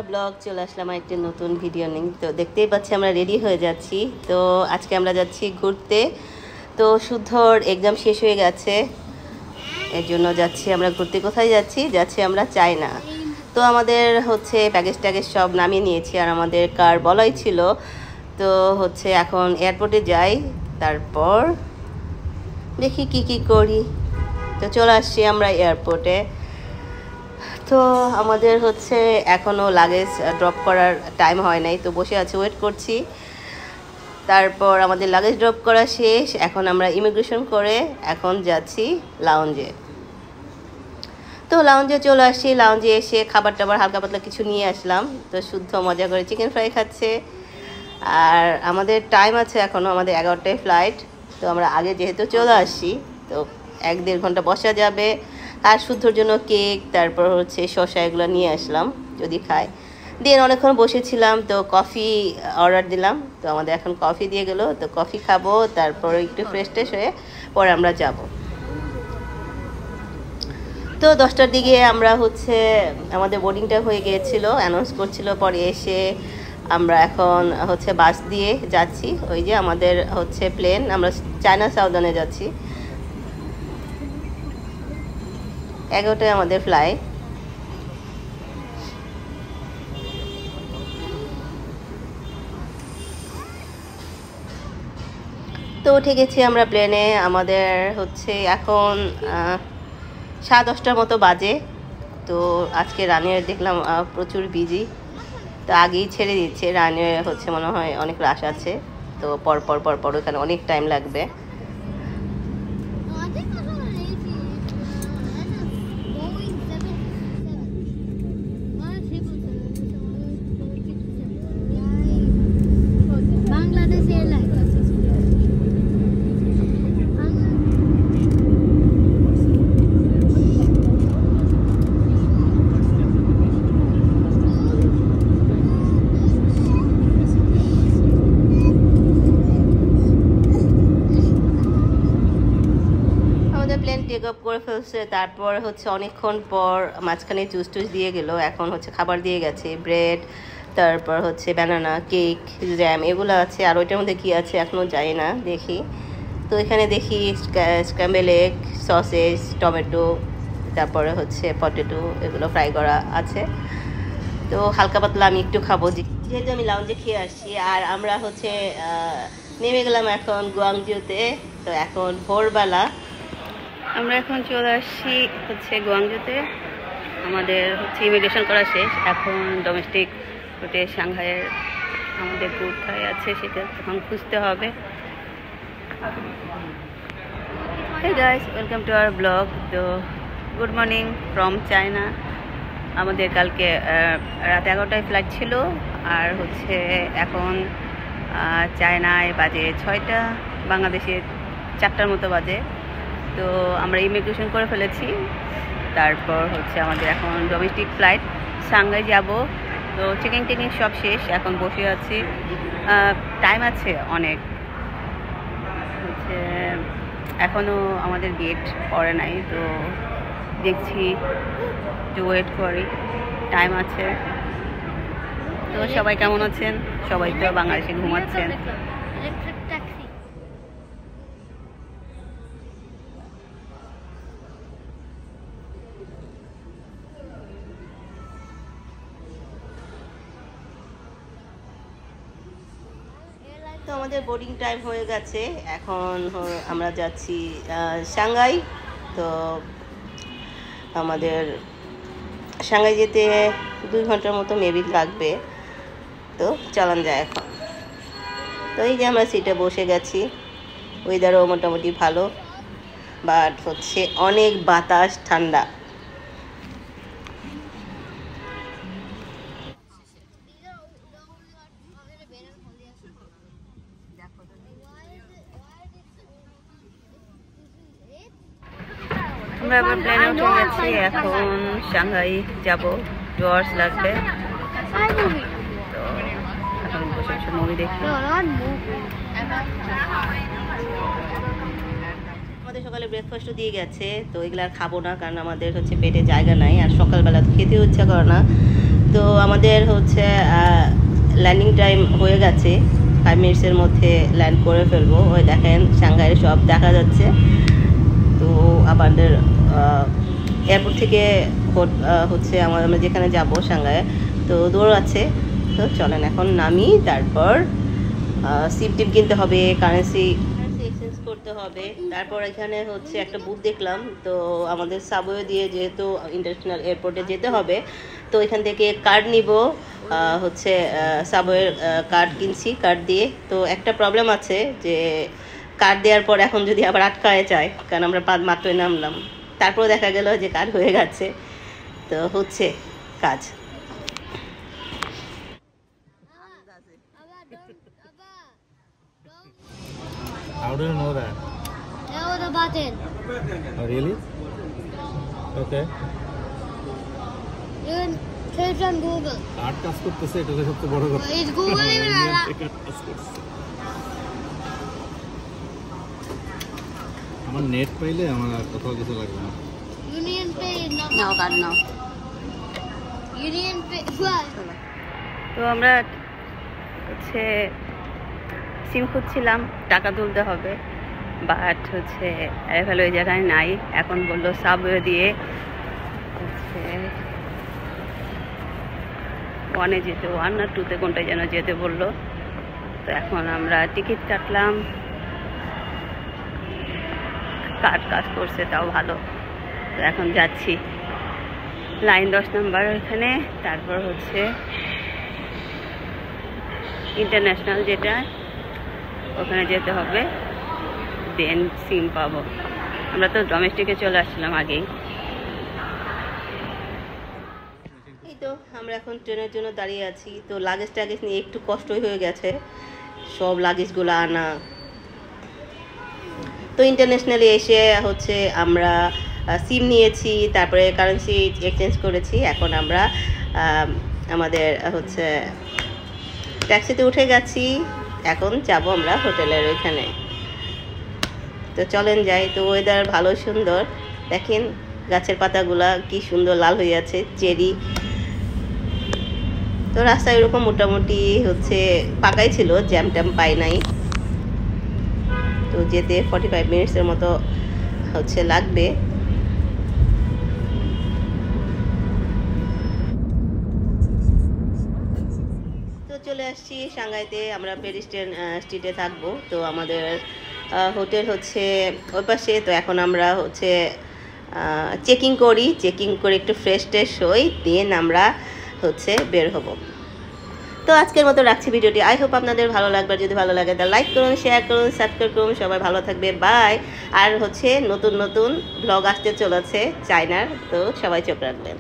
আর blog চলে আসলাম একটি নতুন ভিডিও নিয়ে। তো দেখতেই পাচ্ছি আমরা রেডি হয়ে যাচ্ছি। তো আজকে আমরা যাচ্ছি ঘুরতে। তো শুদ্ধর এক্সাম শেষ হয়ে গেছে, এর জন্য যাচ্ছি আমরা ঘুরতে। কোথায় যাচ্ছি আমরা চায়না। তো আমাদের হচ্ছে প্যাকেজ সব নামিয়ে নিয়েছি, আর আমাদের কার বলাই ছিল। তো হচ্ছে এখন এয়ারপোর্টে যাই, তারপর দেখি কি করি। তো চলে আসছি আমরা এয়ারপোর্টে। তো আমাদের হচ্ছে এখনও লাগেজ ড্রপ করার টাইম হয় নাই, তো বসে আছি, ওয়েট করছি। তারপর আমাদের লাগেজ ড্রপ করা শেষ, এখন আমরা ইমিগ্রেশন করে এখন যাচ্ছি লাউঞ্জে। তো লাউঞ্জে চলে আসছি, লাউঞ্জে এসে খাবার টাবার হালকা পাতলা কিছু নিয়ে আসলাম। তো শুদ্ধ মজা করে চিকেন ফ্রাই খাচ্ছে। আর আমাদের টাইম আছে এখনও, আমাদের 11টায় ফ্লাইট। তো আমরা আগে যেহেতু চলে আসছি, তো 1-1.5 ঘন্টা বসা যাবে। আর শুদ্ধর জন্য কেক, তারপর হচ্ছে শসা, এগুলো নিয়ে আসলাম যদি খায়। দিয়ে অনেকক্ষণ বসেছিলাম, তো কফি অর্ডার দিলাম। তো আমাদের এখন কফি দিয়ে গেলো, তো কফি খাবো, তারপর একটু ফ্রেশ হয়ে পরে আমরা যাব। তো 10টার দিকে আমরা হচ্ছে আমাদের বোর্ডিংটা হয়ে গিয়েছিল, অ্যানাউন্স করছিল। পরে এসে আমরা এখন হচ্ছে বাস দিয়ে যাচ্ছি। ওই যে আমাদের হচ্ছে প্লেন, আমরা চায়না সাউদার্নে যাচ্ছি। 11টায় আমাদের ফ্লাইট। তো উঠে গেছি আমরা প্লেনে। আমাদের হচ্ছে এখন 10:30টার মতো বাজে। তো আজকে রানিয়ার দেখলাম প্রচুর বিজি, তো আগেই ছেড়ে দিচ্ছে। রানিয়ার হচ্ছে মনে হয় অনেক রাশ আছে, তো পর ওখানে অনেক টাইম লাগবে। প্লেন টেক অফ করে ফেলছে। তারপর হচ্ছে অনেকক্ষণ পর মাঝখানে জুস দিয়ে গেল। এখন হচ্ছে খাবার দিয়ে গেছে, ব্রেড, তারপর হচ্ছে ব্যানানা, কেক, জ্যাম, এগুলো আছে। আর ওইটার মধ্যে কী আছে এখনও জানি না, দেখি। তো এখানে দেখি স্ক্র্যাম্বল এগ, সসেজ, টমেটো, তারপরে হচ্ছে পটেটো, এগুলো ফ্রাই করা আছে। তো হালকা পাতলা আমি একটু খাবো, যেহেতু আমি লাউঞ্জে খেয়ে আসছি। আর আমরা হচ্ছে নেমে গেলাম এখন গুয়াংজুতে। তো এখন ভোরবেলা আমরা এখন চলে আসছি হচ্ছে গুয়াংজুতে। আমাদের হচ্ছে ইমিগ্রেশন করা শেষ, এখন ডোমেস্টিক রুটে সাংহাইয়ের আমাদের কোথায় আছে সেটা এখন খুঁজতে হবে। Hey guys, welcome to our blog. তো গুড মর্নিং ফ্রম চায়না। আমাদের কালকে রাত 11টায় ফ্লাইট ছিল, আর হচ্ছে এখন চায়নায় বাজে 6টা, বাংলাদেশে 4টার মতো বাজে। তো আমরা ইমিগ্রেশন করে ফেলেছি। তারপর হচ্ছে আমাদের এখন ডোমেস্টিক ফ্লাইট, সাংহাই যাব। তো চেকিং সব শেষ, এখন বসে আছি। টাইম আছে অনেক, হচ্ছে এখনও আমাদের গেট পড়ে নাই। তো দেখছি যে ওয়েট করি, টাইম আছে। তো সবাই কেমন আছেন? সবাই তো বাংলাদেশে ঘুমাচ্ছেন। তো আমাদের বোর্ডিং টাইম হয়ে গেছে, এখন আমরা যাচ্ছি সাংহাই। তো আমাদের সাংহাই যেতে 2 ঘন্টার মতো মেবি লাগবে। তো চালান যায় এখন। তো এই যে আমরা সিটে বসে গেছি, ওয়েদারও মোটামুটি ভালো, বাট হচ্ছে অনেক বাতাস, ঠান্ডা। আমরা আবার প্লেনে উঠে গেছি, এখন সাংহাই যাব, 2 আওয়ার্স লাগবে। তো এখন বসে মুভি দেখি। আমাদের সকালে ব্রেকফাস্টও দিয়ে গেছে, তো এগুলো আর খাবো না, কারণ আমাদের হচ্ছে পেটে জায়গা নাই, আর সকালবেলা খেতেও ইচ্ছা করে না। তো আমাদের হচ্ছে ল্যান্ডিং টাইম হয়ে গেছে, 5 মিনিটসের মধ্যে ল্যান্ড করে ফেলবো। ওই দেখেন সাংহাইয়ের সব দেখা যাচ্ছে। তো আমাদের এয়ারপোর্ট থেকে হচ্ছে আমরা যেখানে যাব সাংহাইয়ে, তো দৌড় আছে। তো চলেন এখন নামি, তারপর সিপ টিপ কিনতে হবে, কারেন্সি এক্সচেঞ্জ করতে হবে। তারপর এখানে হচ্ছে একটা বুথ দেখলাম, তো আমাদের সাবওয়ে দিয়ে যেহেতু ইন্টারন্যাশনাল এয়ারপোর্টে যেতে হবে, তো এখান থেকে কার্ড নিব, হচ্ছে সাবওয়ের কার্ড কিনছি কার্ড দিয়ে। তো একটা প্রবলেম আছে যে কার্ড দেওয়ার পর এখন যদি আবার আটকায় যায়, কারণ আমরা মাত্রই নামলাম, তারপর দেখা গেল যে কার্ড হয়ে গেছে। তো হচ্ছে কাজ। How do you know that? Now the button. Oh, really? Okay. You can search on Google. Card কাজ করতেছে, এটা তো সবচেয়ে বড় কথা। Is Google even allowed? আমার নেট পাইলে আমার আর কোথাও কিছু লাগবে না। Union Pay is not. Now card now. Union Pay. What? তো আমরা হচ্ছে সিম খুঁজছিলাম, টাকা তুলতে হবে, বাট হচ্ছে অ্যাভেল ওই জায়গায় নাই। এখন বললো সাবওয়ে দিয়ে হচ্ছে 1-এ যেতে, 1 না 2-তে কোনটা যেন যেতে বললো। তো এখন আমরা টিকিট কাটলাম, কার্ড কাজ করছে, তাও ভালো। তো এখন যাচ্ছি লাইন 10 নম্বর ওইখানে, তারপর হচ্ছে ইন্টারন্যাশনাল যেটা ওখানে যেতে হবে, দেন সিম পাবো। আমরা তো ডোমেস্টিকে চলে আসছিলাম আগেই। এই তো আমরা এখন ট্রেনের জন্য দাঁড়িয়ে আছি। তো লাগেজ টাগেজ নিয়ে একটু কষ্টই হয়ে গেছে, সব লাগেজগুলো আনা। তো ইন্টারন্যাশনালি এসে হচ্ছে আমরা সিম নিয়েছি, তারপরে কারেন্সি এক্সচেঞ্জ করেছি। এখন আমরা আমাদের হচ্ছে ট্যাক্সিতে উঠে গেছি, এখন যাব আমরা হোটেলের ওইখানে। তো চলেন যাই। তো ওয়েদার ভালো সুন্দর, দেখেন গাছের পাতাগুলা কি সুন্দর লাল হয়ে আছে, চেরি। তো রাস্তা এরকম মোটামুটি হচ্ছে ফাঁকাই ছিল, জ্যাম ট্যাম পাই নাই। তো যেতে 45 মিনিটসের মতো হচ্ছে লাগবে। তো চলে আসছি সাংহাইতে, আমরা পেরিস্টেন স্ট্রিটে থাকবো। তো আমাদের হোটেল হচ্ছে ওই পাশে। তো এখন আমরা হচ্ছে চেকিং করি, চেকিং করে একটু ফ্রেশ ট্রেশ হই, দেন আমরা হচ্ছে বের হব। তো আজকের মতো রাখছি ভিডিওটি। আই হোপ আপনাদের ভালো লাগবে। যদি ভালো লাগে তাহলে লাইক করুন, শেয়ার করুন, সাবস্ক্রাইব করুন। সবাই ভালো থাকবে, বাই। আর হচ্ছে নতুন নতুন ব্লগ আসতে চলেছে চায়নার, তো সবাই চোখ রাখবেন।